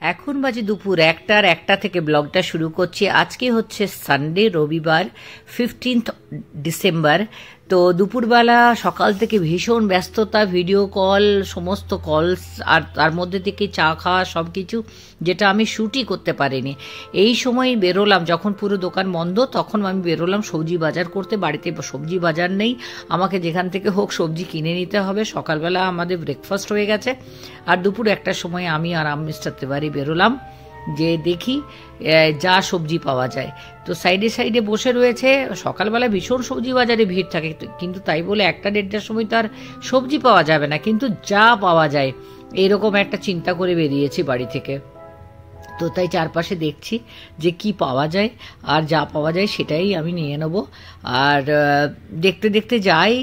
এখন বাজে দুপুর 1টা থেকে ব্লগটা শুরু করছি। আজকে হচ্ছে সানডে, রবিবার 15 ডিসেম্বর। তো দুপুরবেলা সকাল থেকে ভীষণ ব্যস্ততা, ভিডিও কল, সমস্ত কলস, আর তার মধ্যে থেকে চা খাওয়া, সব কিছু, যেটা আমি শ্যুটই করতে পারিনি। এই সময় বেরোলাম যখন পুরো দোকান বন্ধ, তখন আমি বেরোলাম সবজি বাজার করতে। বাড়িতে সবজি বাজার নেই, আমাকে যেখান থেকে হোক সবজি কিনে নিতে হবে। সকালবেলা আমাদের ব্রেকফাস্ট হয়ে গেছে, আর দুপুর 1টার সময় আমি আর মিস্টার তিওয়ারি বেরোলাম যে দেখি যা সবজি পাওয়া যায়। তো সাইডে সাইডে বসে রয়েছে। সকালবেলা ভীষণ সবজি বাজারে ভিড় থাকে, কিন্তু তাই বলে 1টা-1.5টার সময় তো আর সবজি পাওয়া যাবে না, কিন্তু যা পাওয়া যায় এরকম একটা চিন্তা করে বেরিয়েছি বাড়ি থেকে। তো তাই চারপাশে দেখছি যে কি পাওয়া যায়, আর যা পাওয়া যায় সেটাই আমি নিয়ে নেব। আর দেখতে দেখতে যাই,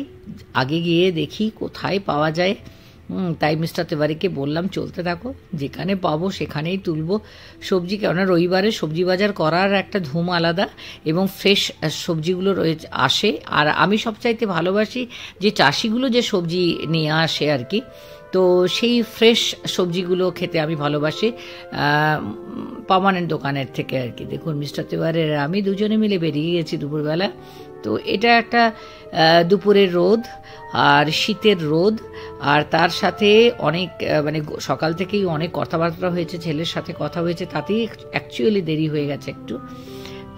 আগে গিয়ে দেখি কোথায় পাওয়া যায়। তাই মিস্টার তিওয়ারিকে বললাম চলতে থাকো, যেখানে পাবো সেখানেই তুলবো সবজি। কেননা রবিবারে সবজি বাজার করার একটা ধুম আলাদা, এবং ফ্রেশ সবজিগুলো রয়েছে আসে। আর আমি সবচাইতে ভালোবাসি যে চাষিগুলো যে সবজি নিয়ে আসে আর কি, তো সেই ফ্রেশ সবজিগুলো খেতে আমি ভালোবাসি পার্মানেন্ট দোকানের থেকে আর কি। দেখুন মিস্টার তিওয়ারির আমি দুজনে মিলে বেরিয়ে গেছি দুপুরবেলা। তো এটা একটা দুপুরের রোদ আর শীতের রোদ, আর তার সাথে অনেক মানে সকাল থেকেই অনেক কথাবার্তা হয়েছে, ছেলের সাথে কথা হয়েছে, তাতেই অ্যাকচুয়ালি দেরি হয়ে গেছে একটু।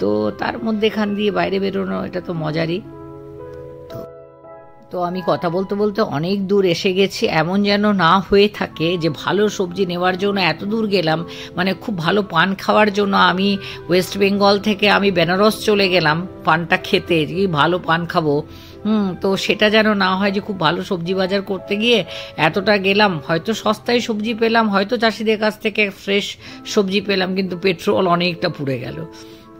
তো তার মধ্যে এখান দিয়ে বাইরে বেরোনো এটা তো মজারই। তো আমি কথা বলতে বলতে অনেক দূর এসে গেছি। এমন যেন না হয়ে থাকে যে ভালো সবজি নেওয়ার জন্য এত দূর গেলাম, মানে খুব ভালো পান খাওয়ার জন্য আমি ওয়েস্ট বেঙ্গল থেকে আমি বেনারস চলে গেলাম পানটা খেতে, কি ভালো পান খাবো। তো সেটা যেন না হয় যে খুব ভালো সবজি বাজার করতে গিয়ে এতটা গেলাম, হয়তো সস্তায় সবজি পেলাম, হয়তো চাষিদের কাছ থেকে ফ্রেশ সবজি পেলাম, কিন্তু পেট্রোল অনেকটা পুড়ে গেল।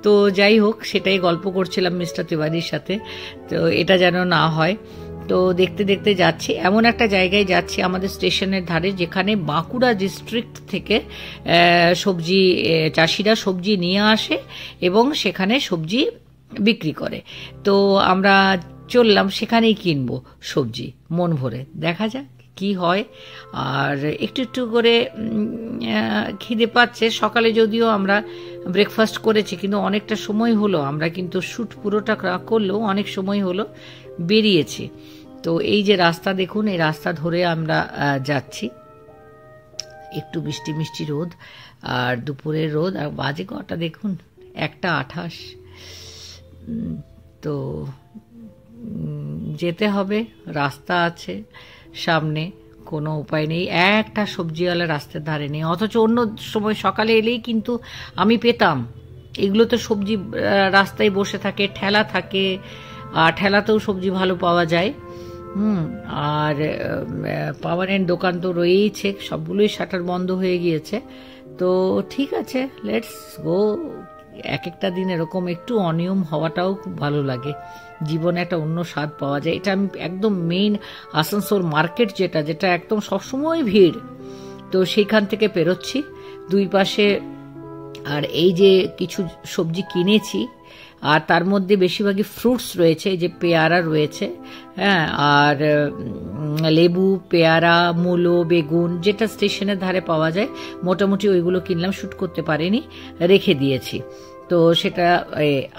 তো যাই হোক, সেটাই গল্প করছিলাম মিস্টার তিওয়ারির সাথে। তো এটা যেন না হয়। তো দেখতে দেখতে যাচ্ছি, এমন একটা জায়গায় যাচ্ছি আমাদের স্টেশনের ধারে, যেখানে বাঁকুড়া ডিস্ট্রিক্ট থেকে সবজি চাষিরা সবজি নিয়ে আসে এবং সেখানে সবজি বিক্রি করে। তো আমরা চললাম, সেখানেই কিনবো সবজি মন ভরে, দেখা যাক কি হয়। আর একটু একটু করে খিদে পাচ্ছে। সকালে যদিও আমরা ব্রেকফাস্ট করেছি, কিন্তু অনেকটা সময় হলো, আমরা কিন্তু শ্যুট পুরোটা করলেও অনেক সময় হলো বেরিয়েছি। তো এই যে রাস্তা দেখুন, এই রাস্তা ধরে আমরা যাচ্ছি। একটু মিষ্টি মিষ্টি রোদ, আর দুপুরের রোদ, আর বাজে কটা দেখুন 1টা 28। তো যেতে হবে, রাস্তা আছে সামনে, কোনো উপায় নেই। একটা সবজিওয়ালা রাস্তার ধারে নেই, অথচ অন্য সময় সকালে এলেই কিন্তু আমি পেতাম। এগুলো তো সবজি রাস্তায় বসে থাকে, ঠেলা থাকে, আর ঠেলাতেও সবজি ভালো পাওয়া যায়। আর পার্মানেন্ট দোকান তো রয়েইছে, সবগুলোই শাটার বন্ধ হয়ে গিয়েছে। তো ঠিক আছে, লেটস গো। এক একটা দিন এরকম একটু অনিয়ম হওয়াটাও খুব ভালো লাগে, জীবনে একটা অন্য স্বাদ পাওয়া যায়। এটা আমি একদম মেইন আসানসোল মার্কেট, যেটা একদম সবসময় ভিড়, তো সেইখান থেকে পেরোচ্ছি দুই পাশে। আর এই যে কিছু সবজি কিনেছি, আর তার মধ্যে বেশিরভাগই ফ্রুটস রয়েছে, এই যে পেয়ারা রয়েছে, হ্যাঁ, আর লেবু, পেয়ারা, মূলো, বেগুন, যেটা স্টেশনের ধারে পাওয়া যায় মোটামুটি ওইগুলো কিনলাম, শ্যুট করতে পারিনি, রেখে দিয়েছি। তো সেটা,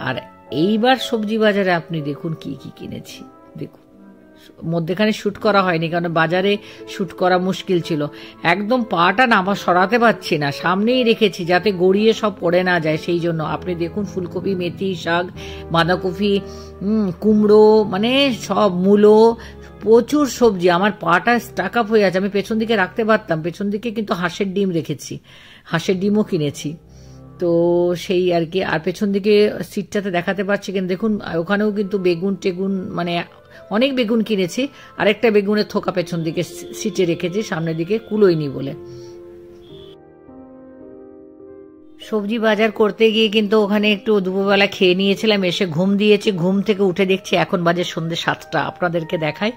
আর এইবার সবজি বাজারে আপনি দেখুন কি কি কিনেছি। দেখুন, মধ্যেখানে শ্যুট করা হয়নি, কারণ বাজারে শ্যুট করা মুশকিল ছিল। একদম পাটা নামা সরাতে পারছি না, সামনেই রেখেছি যাতে গড়িয়ে সব পড়ে না যায়, সেই জন্য। আপনি দেখুন ফুলকপি, মেথি শাক, বাঁধাকপি, কুমড়ো, মানে সব, মূলো, প্রচুর সবজি। আমার পাটা স্টাক আপ হয়ে আছে, আমি পেছন দিকে রাখতে পারতাম, পেছন দিকে কিন্তু হাঁসের ডিম রেখেছি, হাঁসের ডিমও কিনেছি। তো সেই আর কি। আর পেছন দিকে সিটটাতে দেখাতে পারছি কিন্তু দেখুন, ওখানেও কিন্তু বেগুন টেগুন, মানে অনেক বেগুন কিনেছি। আরেকটা বেগুনের থোকা পেছন দিকে সিটে রেখেছি, সামনের দিকে কুলোয়নি বলে। সবজি বাজার করতে গিয়ে কিন্তু ওখানে একটু দুপুরবেলা খেয়ে নিয়েছিলাম, এসে ঘুম দিয়েছি। ঘুম থেকে উঠে দেখছি এখন বাজে সন্ধ্যে 7টা। আপনাদেরকে দেখাই,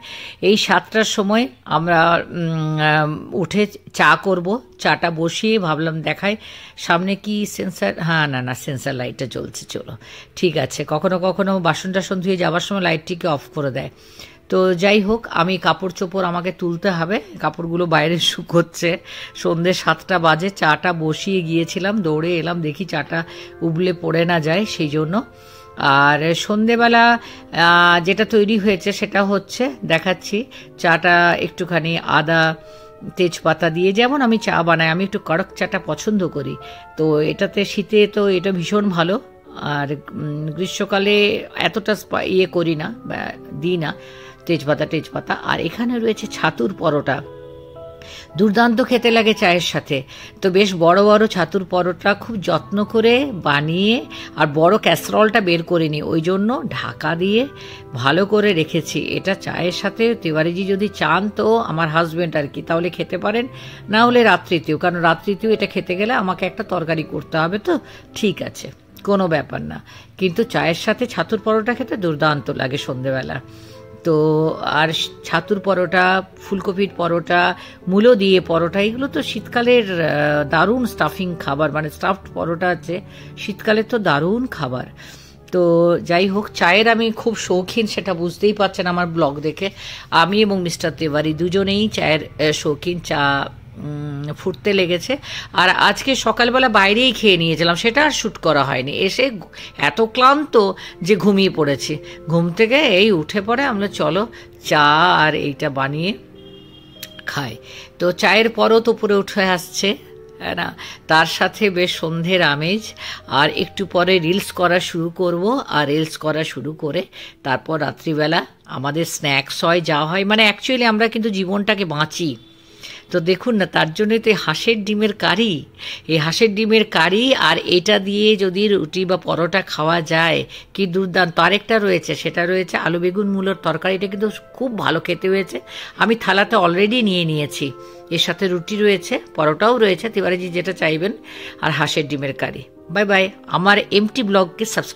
এই 7টার সময় আমরা উঠে চা করব। চাটা বসিয়ে ভাবলাম দেখাই সামনে কি সেন্সার, হ্যাঁ না সেন্সার লাইটটা জ্বলছে, চলো ঠিক আছে। কখনো কখনো বাসন টাসন ধুয়ে যাওয়ার সময় লাইটটিকে অফ করে দেয়। তো যাই হোক, আমি কাপড় চোপড় আমাকে তুলতে হবে, কাপড়গুলো বাইরে শুকোচ্ছে। সন্ধ্যে 7টা বাজে, চাটা বসিয়ে গিয়েছিলাম, দৌড়ে এলাম, দেখি চাটা উবলে পড়ে না যায় সেই জন্য। আর সন্ধেবেলা যেটা তৈরি হয়েছে সেটা হচ্ছে দেখাচ্ছি। চাটা একটুখানি আদা তেজপাতা দিয়ে, যেমন আমি চা বানাই, আমি একটু কড়ক চাটা পছন্দ করি, তো এটাতে শীতে তো এটা ভীষণ ভালো। আর গ্রীষ্মকালে এতটা ইয়ে করি না, দিই না তেজপাতা। আর এখানে রয়েছে ছাতুর পরোটা, দুর্দান্ত খেতে লাগে চায়ের সাথে। তো বেশ বড় বড় ছাতুর পরোটা খুব যত্ন করে বানিয়ে, আর বড় ক্যাসরলটা বের করে নিই, ওই জন্য ঢাকা দিয়ে ভালো করে রেখেছি। এটা চায়ের সাথে তিওয়ারিজি যদি চান তো, আমার হাজব্যান্ড আর কি, তাহলে খেতে পারেন, না হলে রাত্রিতেও, কারণ রাত্রিতেও এটা খেতে গেলে আমাকে একটা তরকারি করতে হবে, তো ঠিক আছে, কোনো ব্যাপার না। কিন্তু চায়ের সাথে ছাতুর পরোটা খেতে দুর্দান্ত লাগে সন্ধেবেলা। তো আর ছাতুর পরোটা, ফুলকপির পরোটা, মূলো দিয়ে পরোটা, এগুলো তো শীতকালের দারুণ স্টাফিং খাবার, মানে স্টাফড পরোটা আছে শীতকালের তো দারুণ খাবার। তো যাই হোক, চায়ের আমি খুব শৌখিন, সেটা বুঝতেই পারছেন আমার ব্লগ দেখে। আমি এবং মিস্টার তিওয়ারি দুজনেই চায়ের শৌখিন, চা ফুটতে লেগেছে। আর আজকে সকালবেলা বাইরেই খেয়ে নিয়েছিলাম, সেটা আর শ্যুট করা হয়নি। এসে এত ক্লান্ত যে ঘুমিয়ে পড়েছি, ঘুম থেকে এই উঠে পড়ে আমরা চলো চা আর এইটা বানিয়ে খাই। তো চায়ের পরত উপরে উঠে আসছে না, তার সাথে বেশ সন্ধ্যের আমেজ। আর একটু পরে রিলস করা শুরু করব, আর রিলস করা শুরু করে তারপর রাত্রিবেলা আমাদের স্ন্যাক্স হয়, যা হয়, মানে অ্যাকচুয়ালি আমরা কিন্তু জীবনটাকে বাঁচি। তো দেখুন না, তার জন্যই তো এই হাঁসের ডিমের কারি, এই হাঁসের ডিমের কারি আর এটা দিয়ে যদি রুটি বা পরোটা খাওয়া যায়, কি দুর্দান্ত। আরেকটা রয়েছে, সেটা রয়েছে আলু বেগুন মূলোর তরকারিটা, কিন্তু খুব ভালো খেতে হয়েছে। আমি থালাতে অলরেডি নিয়ে নিয়েছি, এর সাথে রুটি রয়েছে, পরোটাও রয়েছে, তিওয়ারিজি যেটা চাইবেন, আর হাঁসের ডিমের কারি। Bye bye. আমার এমটি ব্লগকে সাবস্ক্রাইব